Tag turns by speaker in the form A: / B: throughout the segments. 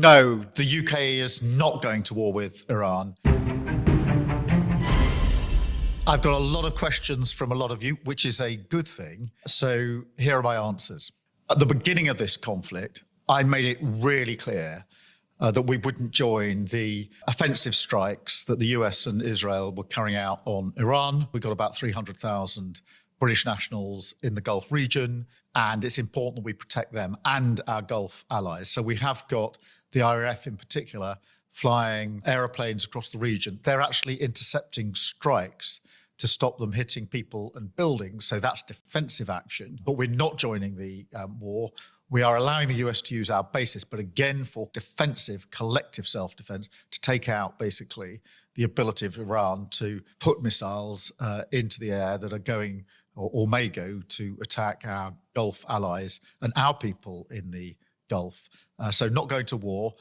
A: No, the UK is not going to war with Iran. I've got a lot of questions from a lot of you, which is a good thing. So here are my answers. At the beginning of this conflict, I made it really clear that we wouldn't join the offensive strikes that the US and Israel were carrying out on Iran. We've got about 300,000 British nationals in the Gulf region, and it's important that we protect them and our Gulf allies. So we have got the RAF in particular flying aeroplanes across the region. They're actually intercepting strikes to stop them hitting people and buildings. So that's defensive action. But we're not joining the war. We are allowing the US to use our bases, but again, for defensive, collective self-defense, to take out basically the ability of Iran to put missiles into the air that are going or may go to attack our Gulf allies and our people in the Gulf. So not going to war,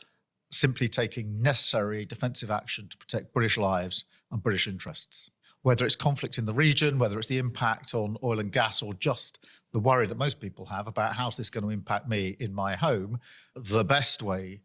A: simply taking necessary defensive action to protect British lives and British interests. Whether it's conflict in the region, whether it's the impact on oil and gas, or just the worry that most people have about how's this going to impact me in my home, the best way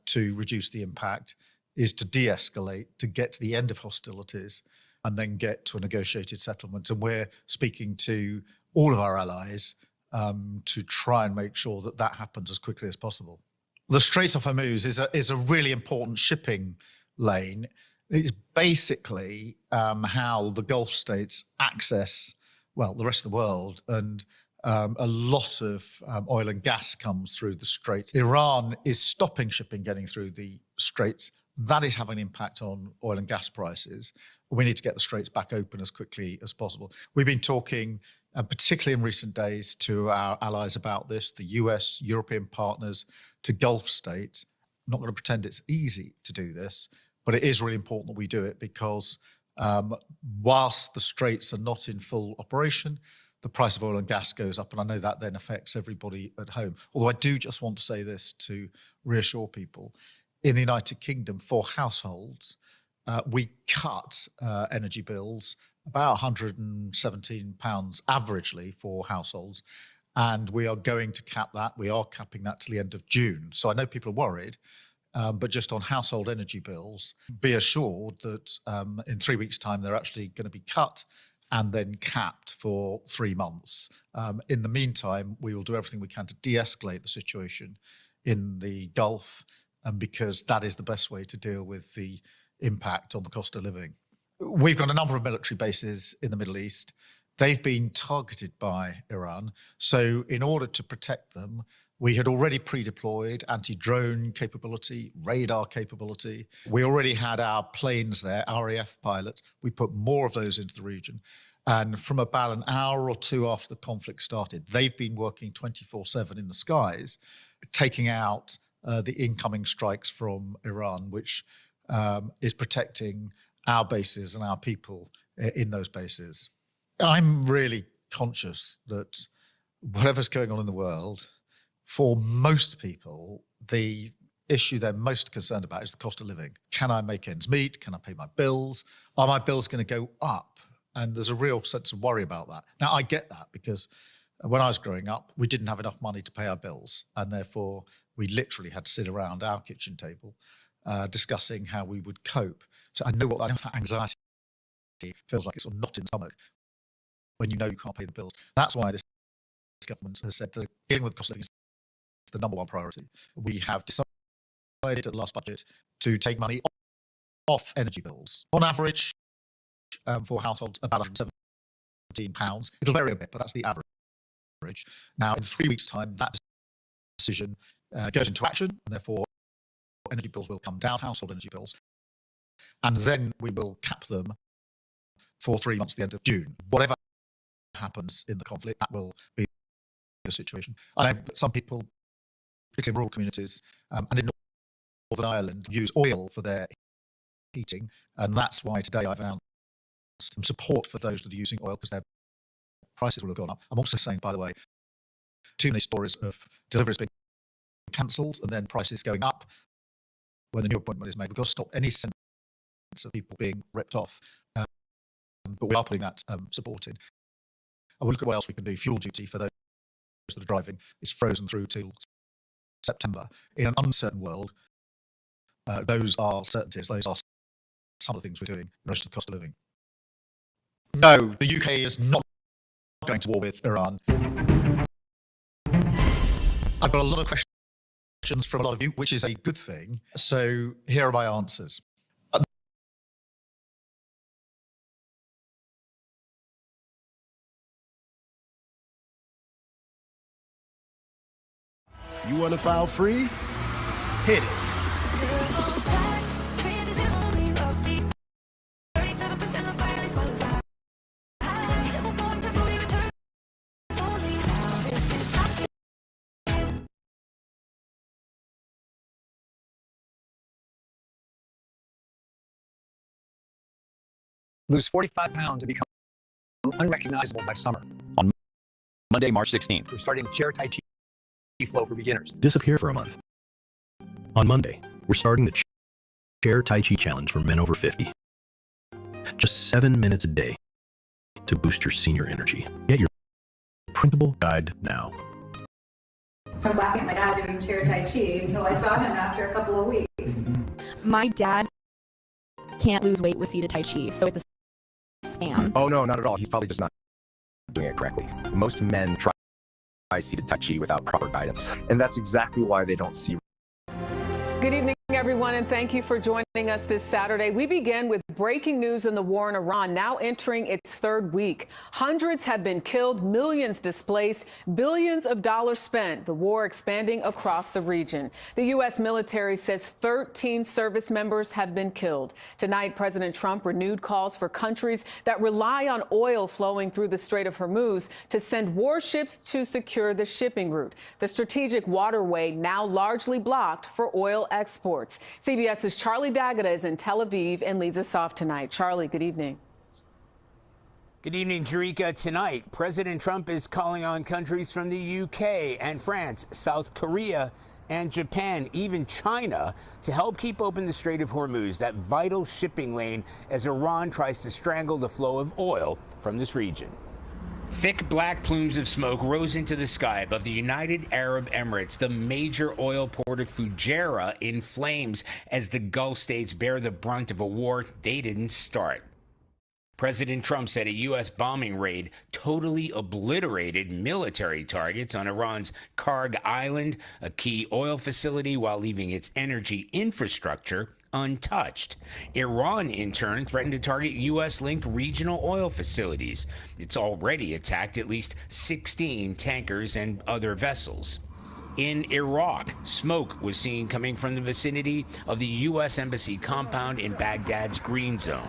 A: to reduce the impact is to de-escalate, to get to the end of hostilities and then get to a negotiated settlement. And we're speaking to all of our allies to try and make sure that that happens as quickly as possible. The Strait of Hormuz is a really important shipping lane. It's basically how the Gulf states access, well, the rest of the world, and a lot of oil and gas comes through the Straits. Iran is stopping shipping getting through the Straits. That is having an impact on oil and gas prices. We need to get the Straits back open as quickly as possible. We've been talking, particularly in recent days, to our allies about this, the US, European partners, to Gulf states. I'm not going to pretend it's easy to do this, but it is really important that we do it because whilst the Straits are not in full operation, the price of oil and gas goes up. And I know that then affects everybody at home. Although I do just want to say this to reassure people. In the United Kingdom, for households, we cut energy bills about £117 averagely for households. And we are going to cap that. We are capping that to the end of June. So I know people are worried. But just on household energy bills, be assured that in 3 weeks' time, they're actually going to be cut and then capped for 3 months. In the meantime, we will do everything we can to de-escalate the situation in the Gulf, because that is the best way to deal with the impact on the cost of living. We've got a number of military bases in the Middle East. They've been targeted by Iran. So in order to protect them, we had already pre-deployed anti-drone capability, radar capability. We already had our planes there, RAF pilots. We put more of those into the region. And from about an hour or two after the conflict started, they've been working 24/7 in the skies, taking out the incoming strikes from Iran, which is protecting our bases and our people in those bases. I'm really conscious that whatever's going on in the world, for most people, the issue they're most concerned about is the cost of living. Can I make ends meet? Can I pay my bills? Are my bills going to go up? And there's a real sense of worry about that. Now, I get that because when I was growing up, we didn't have enough money to pay our bills. And therefore, we literally had to sit around our kitchen table discussing how we would cope. So I know what that anxiety feels like. It's sort of knot in the stomach when you know you can't pay the bills. That's why this government has said that dealing with cost of living is the number one priority. We have decided at the last budget to take money off energy bills. On average, for households, about £117. It'll vary a bit, but that's the average. Now, in 3 weeks' time, that decision goes into action, and therefore energy bills will come down, household energy bills, and then we will cap them for 3 months at the end of June. Whatever happens in the conflict, that will be the situation. I know that some people, particularly in rural communities and in Northern Ireland, use oil for their heating, and that's why today I've announced some support for those that are using oil because their prices will have gone up. I'm also saying, by the way, too many stories of deliveries being cancelled and then prices going up when the new appointment is made. We've got to stop any sense of people being ripped off, but we are putting that support in. And we'll look at what else we can do. Fuel duty for those that are driving is frozen through till September. In an uncertain world, those are certainties. Those are some of the things we're doing in relation to the cost of living. No, the UK is not going to war with Iran. I've got a lot of questions from a lot of you, which is a good thing. So here are my answers.
B: You want to file free? Hit it.
C: Lose 45 pounds and become unrecognizable by summer.
D: On Monday, March 16th,
C: We're starting the chair Tai Chi flow for beginners.
B: Disappear for a month. On Monday, we're starting the Chair Tai Chi Challenge for men over 50. Just 7 minutes a day to boost your senior energy. Get your printable guide now.
E: I was laughing at my dad doing chair Tai Chi until I saw him after a couple of weeks.
F: My dad can't lose weight with seated Tai Chi, so it's a scam.
G: Oh, no, not at all. He's probably just not doing it correctly. Most men try seated Tai Chi without proper guidance, and that's exactly why they don't see.
H: Good evening, everyone, and thank you for joining us this Saturday. We begin with breaking news in the war in Iran, now entering its third week. Hundreds have been killed, millions displaced, billions of dollars spent, the war expanding across the region. The U.S. military says 13 service members have been killed. Tonight, President Trump renewed calls for countries that rely on oil flowing through the Strait of Hormuz to send warships to secure the shipping route. The strategic waterway now largely blocked for oil exports. CBS's Charlie D'Agata is in Tel Aviv and leads us off tonight. Charlie, good evening.
I: Good evening, Jerika. Tonight, President Trump is calling on countries from the UK and France, South Korea and Japan, even China, to help keep open the Strait of Hormuz, that vital shipping lane, as Iran tries to strangle the flow of oil from this region. Thick black plumes of smoke rose into the sky above the United Arab Emirates, the major oil port of Fujairah, in flames as the Gulf states bear the brunt of a war they didn't start. President Trump said a U.S. bombing raid totally obliterated military targets on Iran's Karg Island, a key oil facility, while leaving its energy infrastructure untouched. Iran, in turn, threatened to target U.S.-linked regional oil facilities. It's already attacked at least 16 tankers and other vessels. In Iraq, smoke was seen coming from the vicinity of the U.S. Embassy compound in Baghdad's Green Zone.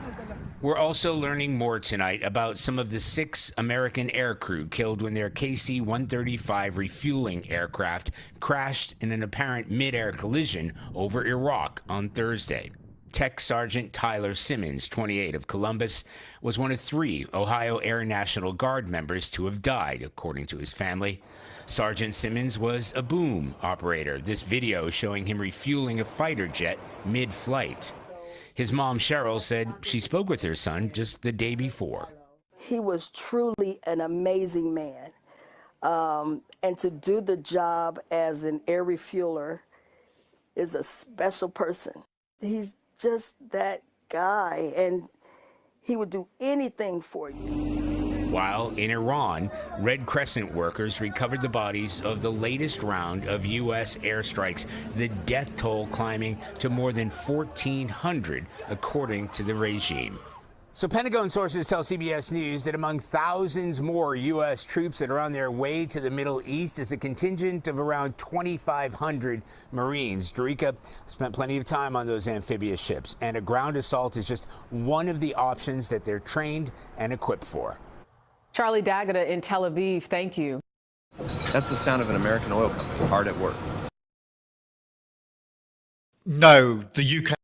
I: We're also learning more tonight about some of the 6 American aircrew killed when their KC-135 refueling aircraft crashed in an apparent mid-air collision over Iraq on Thursday. Tech Sergeant Tyler Simmons, 28, of Columbus, was one of 3 Ohio Air National Guard members to have died, according to his family. Sergeant Simmons was a boom operator. This video showing him refueling a fighter jet mid-flight. His mom, Cheryl, said she spoke with her son just the day before.
J: He was truly an amazing man. And to do the job as an air refueler is a special person. He's just that guy, and he would do anything for you.
I: While in Iran, Red Crescent workers recovered the bodies of the latest round of U.S. airstrikes, the death toll climbing to more than 1,400, according to the regime. So Pentagon sources tell CBS News that among thousands more U.S. troops that are on their way to the Middle East is a contingent of around 2,500 Marines. Jerika spent plenty of time on those amphibious ships, and a ground assault is just one of the options that they're trained and equipped for.
H: Charlie D'Agata in Tel Aviv, thank you.
G: That's the sound of an American oil company hard at work.
A: No, the UK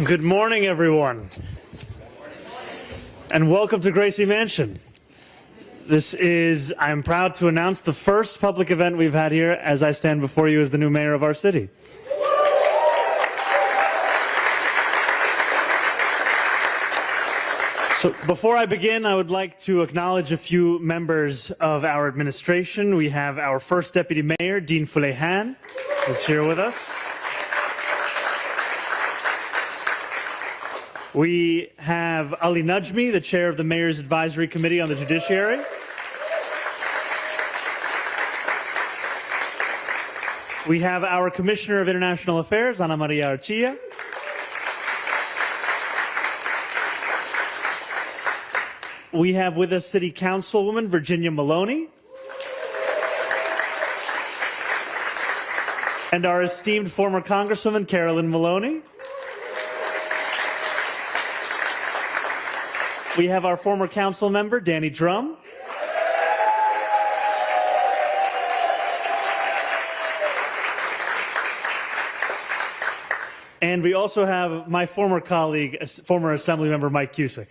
K: Good morning, everyone. And welcome to Gracie Mansion. I'm proud to announce the first public event we've had here as I stand before you as the new mayor of our city. So before I begin, I would like to acknowledge a few members of our administration. We have our first deputy mayor, Dean Fuleihan, is here with us. We have Ali Najmi, the chair of the Mayor's Advisory Committee on the Judiciary. We have our Commissioner of International Affairs, Ana Maria Archilla. We have with us City Councilwoman Virginia Maloney. And our esteemed former Congresswoman Carolyn Maloney. We have our former council member, Danny Drum. And we also have my former colleague, former Assembly member Mike Cusick.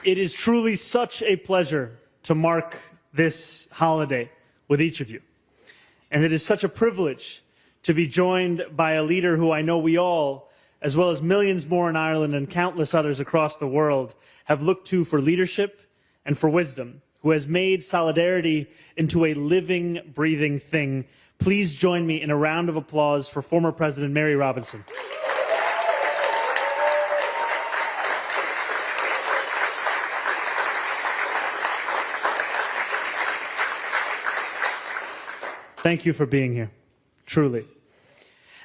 K: It is truly such a pleasure to mark this holiday with each of you. And it is such a privilege to be joined by a leader who I know we all, as well as millions more in Ireland and countless others across the world, have looked to for leadership and for wisdom, who has made solidarity into a living, breathing thing. Please join me in a round of applause for former President Mary Robinson. Thank you for being here, truly.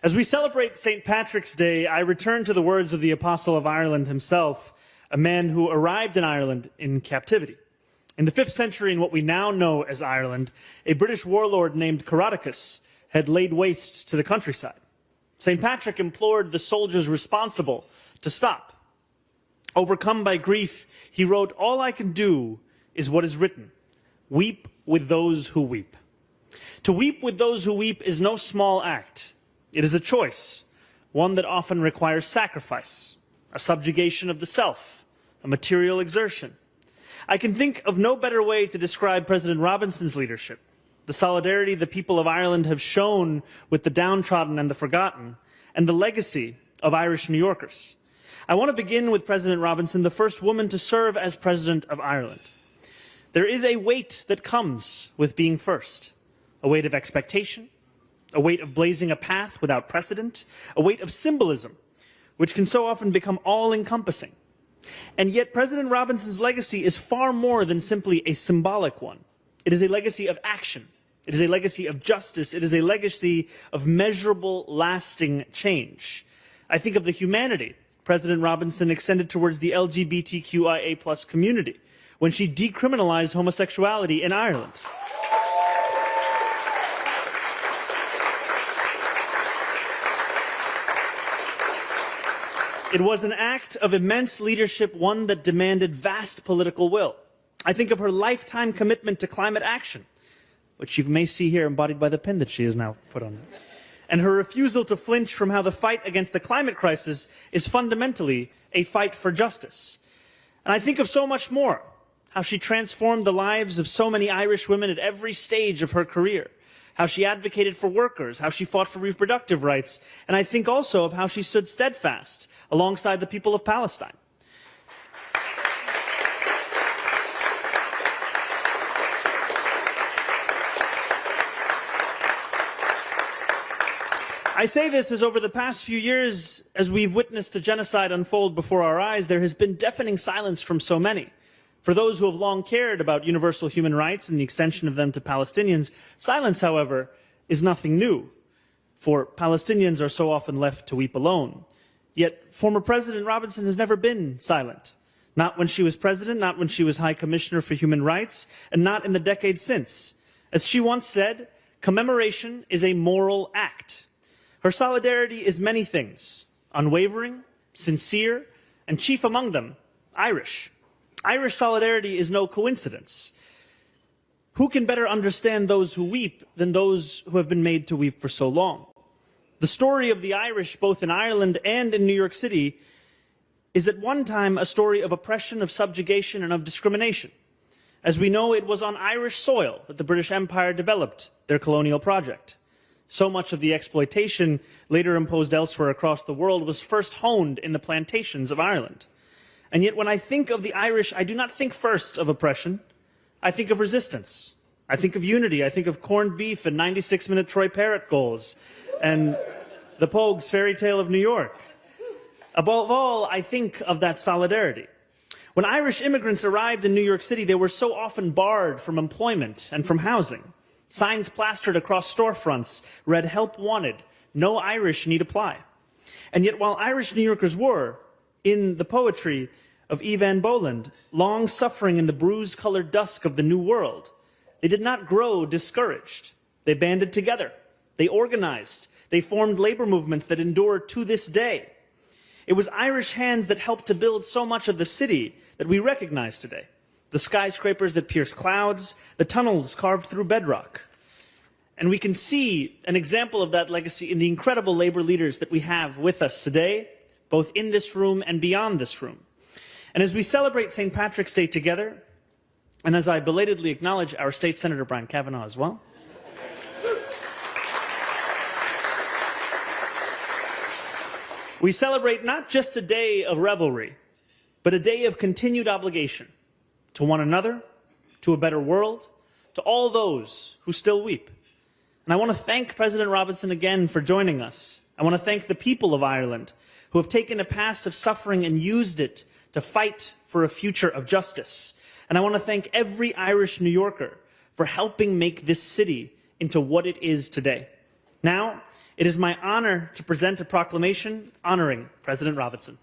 K: As we celebrate St. Patrick's Day, I return to the words of the Apostle of Ireland himself, a man who arrived in Ireland in captivity. In the 5th century, in what we now know as Ireland, a British warlord named Caradocus had laid waste to the countryside. St. Patrick implored the soldiers responsible to stop. Overcome by grief, he wrote, "All I can do is what is written. Weep with those who weep." To weep with those who weep is no small act. It is a choice, one that often requires sacrifice, a subjugation of the self, a material exertion. I can think of no better way to describe President Robinson's leadership, the solidarity the people of Ireland have shown with the downtrodden and the forgotten, and the legacy of Irish New Yorkers. I want to begin with President Robinson, the first woman to serve as President of Ireland. There is a weight that comes with being first. A weight of expectation, a weight of blazing a path without precedent, a weight of symbolism, which can so often become all-encompassing. And yet President Robinson's legacy is far more than simply a symbolic one. It is a legacy of action. It is a legacy of justice. It is a legacy of measurable, lasting change. I think of the humanity President Robinson extended towards the LGBTQIA+ community when she decriminalized homosexuality in Ireland. It was an act of immense leadership, one that demanded vast political will. I think of her lifetime commitment to climate action, which you may see here embodied by the pin that she has now put on, and her refusal to flinch from how the fight against the climate crisis is fundamentally a fight for justice. And I think of so much more, how she transformed the lives of so many Irish women at every stage of her career, how she advocated for workers, how she fought for reproductive rights, and I think also of how she stood steadfast alongside the people of Palestine. I say this as over the past few years, as we've witnessed a genocide unfold before our eyes, there has been deafening silence from so many. For those who have long cared about universal human rights and the extension of them to Palestinians, silence, however, is nothing new, for Palestinians are so often left to weep alone. Yet former President Robinson has never been silent. Not when she was president, not when she was High Commissioner for Human Rights, and not in the decades since. As she once said, commemoration is a moral act. Her solidarity is many things: unwavering, sincere, and chief among them, Irish. Irish solidarity is no coincidence. Who can better understand those who weep than those who have been made to weep for so long? The story of the Irish, both in Ireland and in New York City, is at one time a story of oppression, of subjugation, and of discrimination. As we know, it was on Irish soil that the British Empire developed their colonial project. So much of the exploitation later imposed elsewhere across the world was first honed in the plantations of Ireland. And yet when I think of the Irish, I do not think first of oppression. I think of resistance. I think of unity. I think of corned beef and 96-minute Troy Parrott goals and the Pogues' fairy tale of New York. Above all, I think of that solidarity. When Irish immigrants arrived in New York City, they were so often barred from employment and from housing. Signs plastered across storefronts read, "Help wanted, no Irish need apply." And yet while Irish New Yorkers were, in the poetry of Evan Boland, long suffering in the bruise-colored dusk of the New World, they did not grow discouraged. They banded together. They organized. They formed labor movements that endure to this day. It was Irish hands that helped to build so much of the city that we recognize today. The skyscrapers that pierce clouds, the tunnels carved through bedrock. And we can see an example of that legacy in the incredible labor leaders that we have with us today, both in this room and beyond this room. And as we celebrate St. Patrick's Day together, and as I belatedly acknowledge our State Senator Brian Kavanaugh as well, we celebrate not just a day of revelry, but a day of continued obligation to one another, to a better world, to all those who still weep. And I want to thank President Robinson again for joining us. I want to thank the people of Ireland who have taken a past of suffering and used it to fight for a future of justice. And I want to thank every Irish New Yorker for helping make this city into what it is today. Now, it is my honor to present a proclamation honoring President Robinson.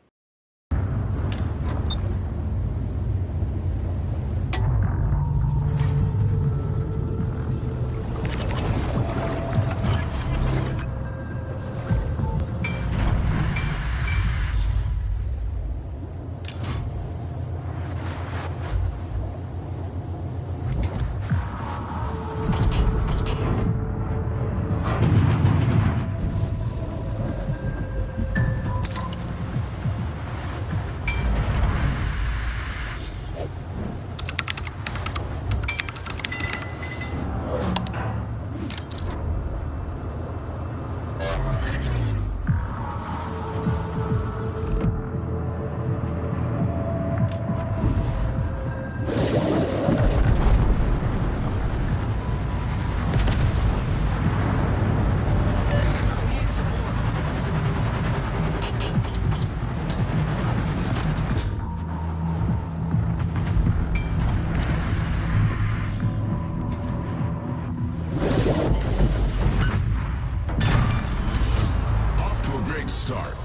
L: Start.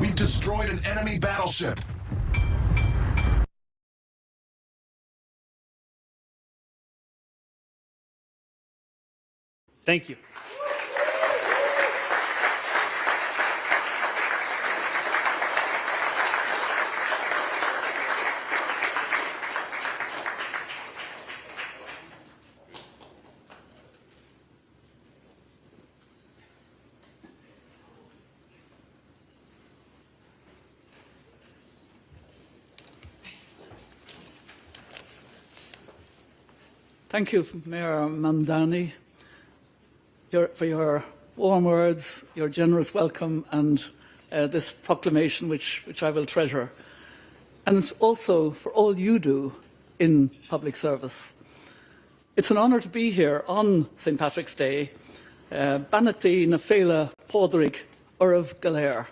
L: We've destroyed an enemy battleship.
K: Thank you.
M: Thank you, Mayor Mandani, for your warm words, your generous welcome, and this proclamation, which I will treasure, and also for all you do in public service. It's an honour to be here on St. Patrick's Day, Bannaty na Féile Pádraig Oraibh Galéir.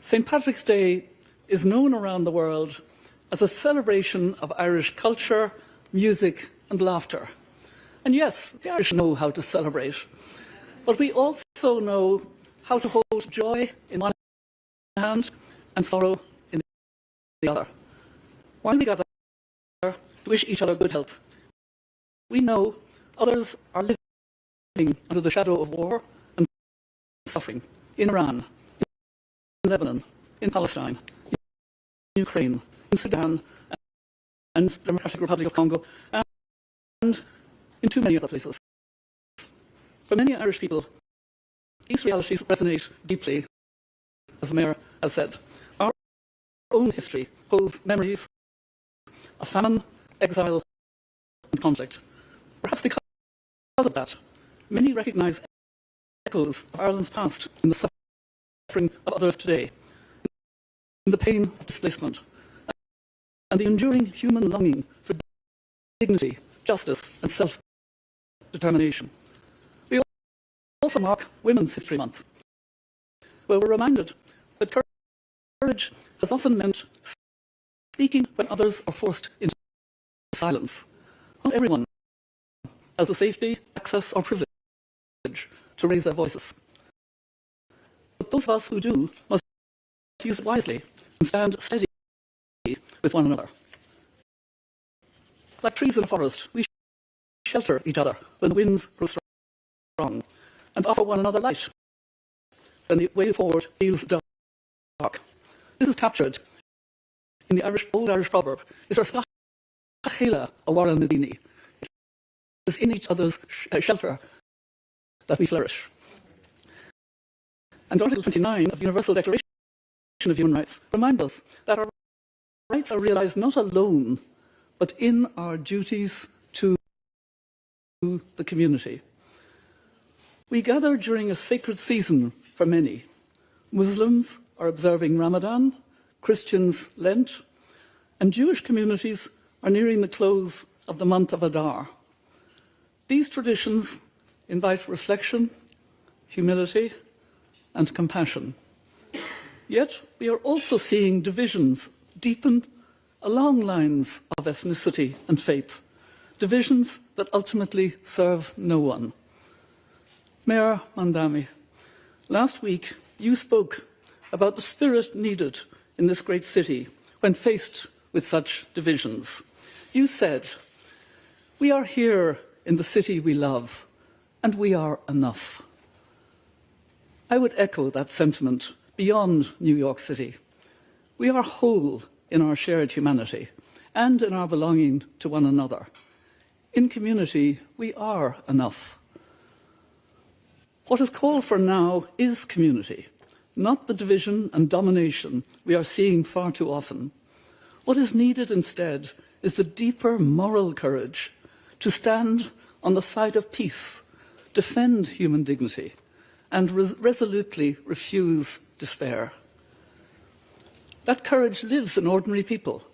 M: St. Patrick's Day is known around the world as a celebration of Irish culture, music and laughter. And yes, the Irish know how to celebrate, but we also know how to hold joy in one hand and sorrow in the other. While we gather to wish each other good health, we know others are living under the shadow of war and suffering in Iran, in Lebanon, in Palestine, in Ukraine, in Sudan, and the Democratic Republic of Congo, in too many other places. For many Irish people, these realities resonate deeply. As the Mayor has said, our own history holds memories of famine, exile, and conflict. Perhaps because of that, many recognise echoes of Ireland's past in the suffering of others today, in the pain of displacement, and the enduring human longing for dignity, justice, and self-determination. We also mark Women's History Month, where we're reminded that courage has often meant speaking when others are forced into silence. Not everyone has the safety, access, or privilege to raise their voices. But those of us who do must use it wisely and stand steady with one another. Like trees in a forest, we shelter each other when the winds grow strong and offer one another light when the way forward feels dark. This is captured in the old Irish proverb, "Is our scachela a warren medini?" It is in each other's shelter that we flourish. And Article 29 of the Universal Declaration of Human Rights reminds us that our rights are realised not alone, but in our duties to the community. We gather during a sacred season for many. Muslims are observing Ramadan, Christians Lent, and Jewish communities are nearing the close of the month of Adar. These traditions invite reflection, humility, and compassion. Yet we are also seeing divisions deepen along lines of ethnicity and faith, divisions that ultimately serve no one. Mayor Mandami, last week you spoke about the spirit needed in this great city when faced with such divisions. You said, "We are here in the city we love, and we are enough." I would echo that sentiment beyond New York City. We are whole in our shared humanity and in our belonging to one another. In community, we are enough. What is called for now is community, not the division and domination we are seeing far too often. What is needed instead is the deeper moral courage to stand on the side of peace, defend human dignity, and resolutely refuse despair. That courage lives in ordinary people.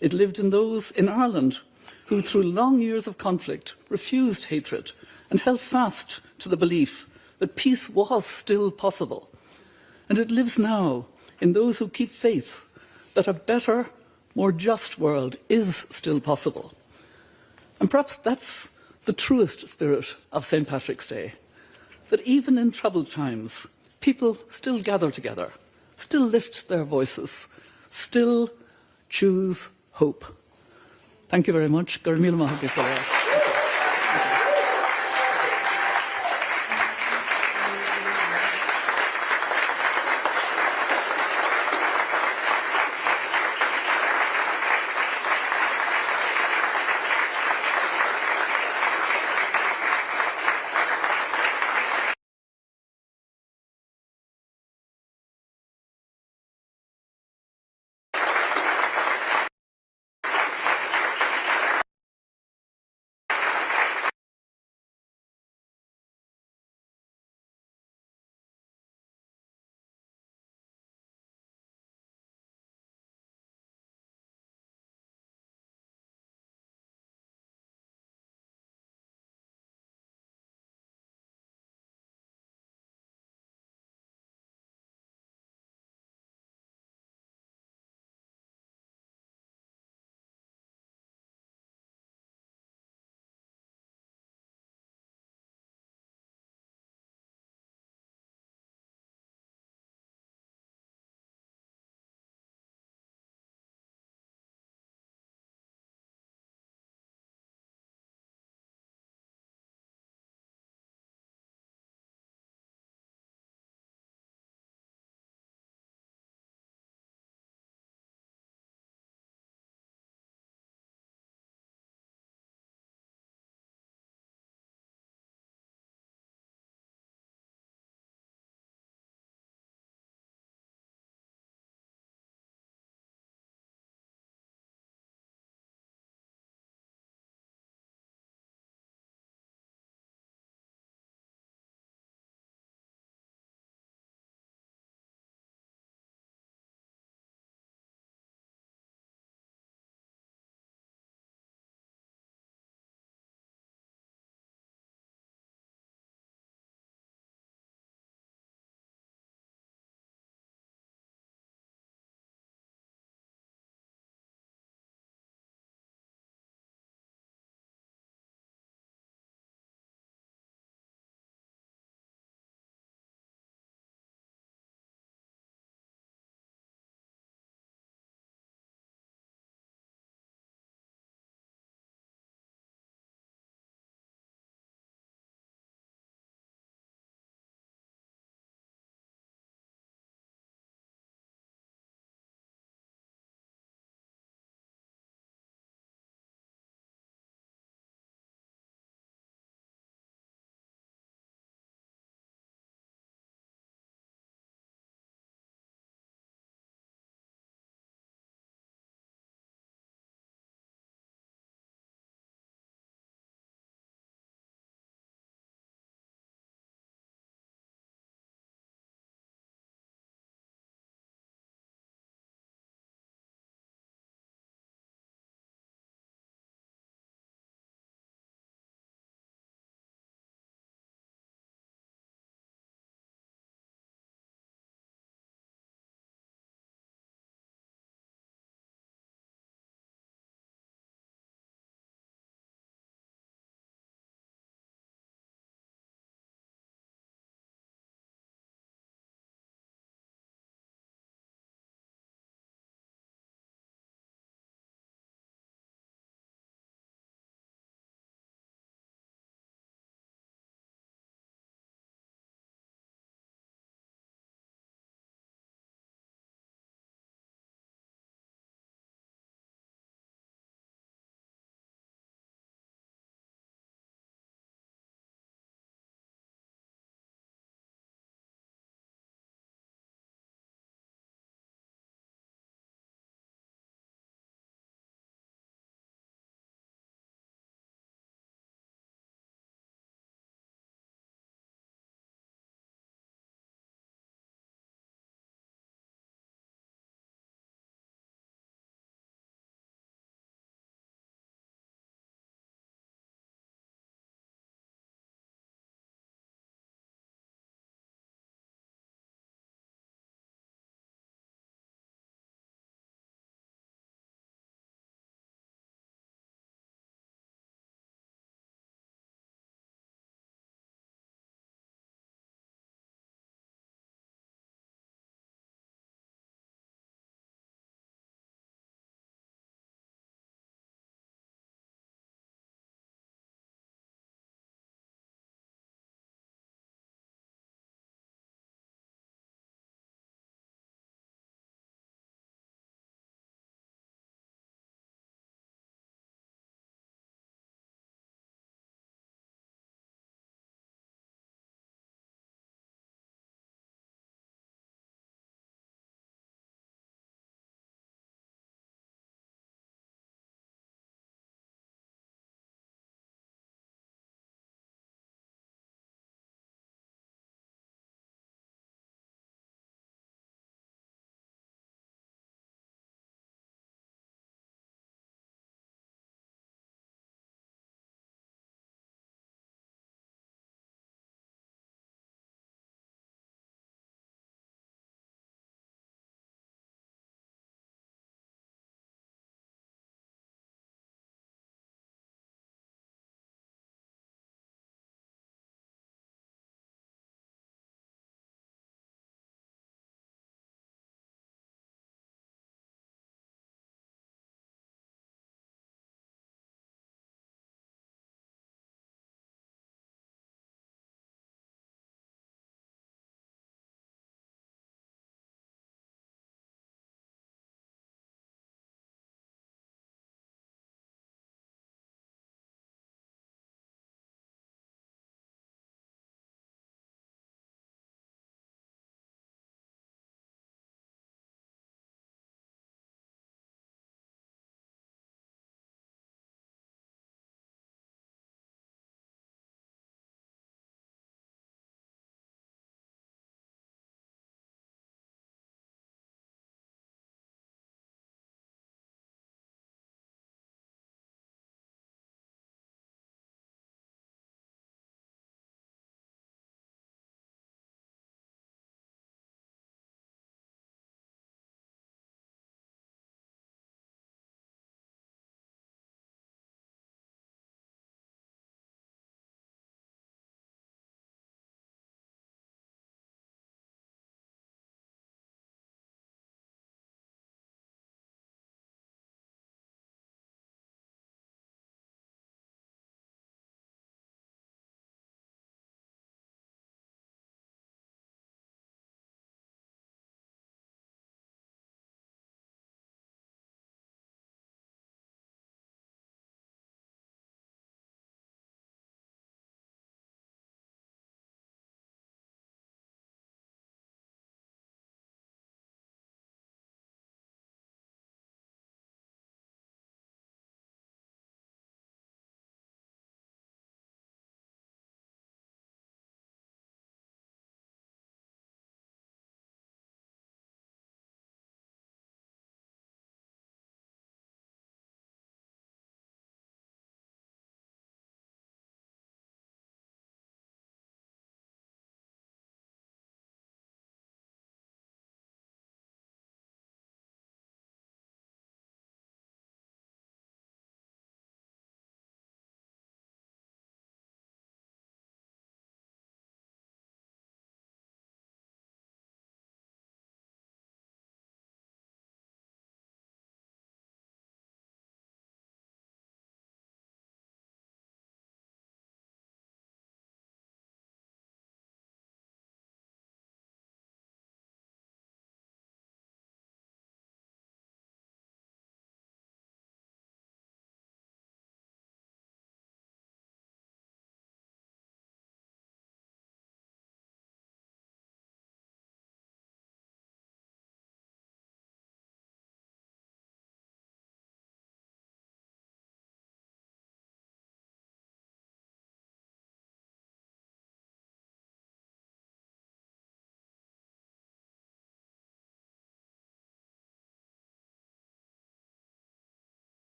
M: It lived in those in Ireland who, through long years of conflict, refused hatred and held fast to the belief that peace was still possible. And it lives now in those who keep faith that a better, more just world is still possible. And perhaps that's the truest spirit of St. Patrick's Day, that even in troubled times, people still gather together, still lift their voices, still choose hope. Thank you very much. Gur míle maith.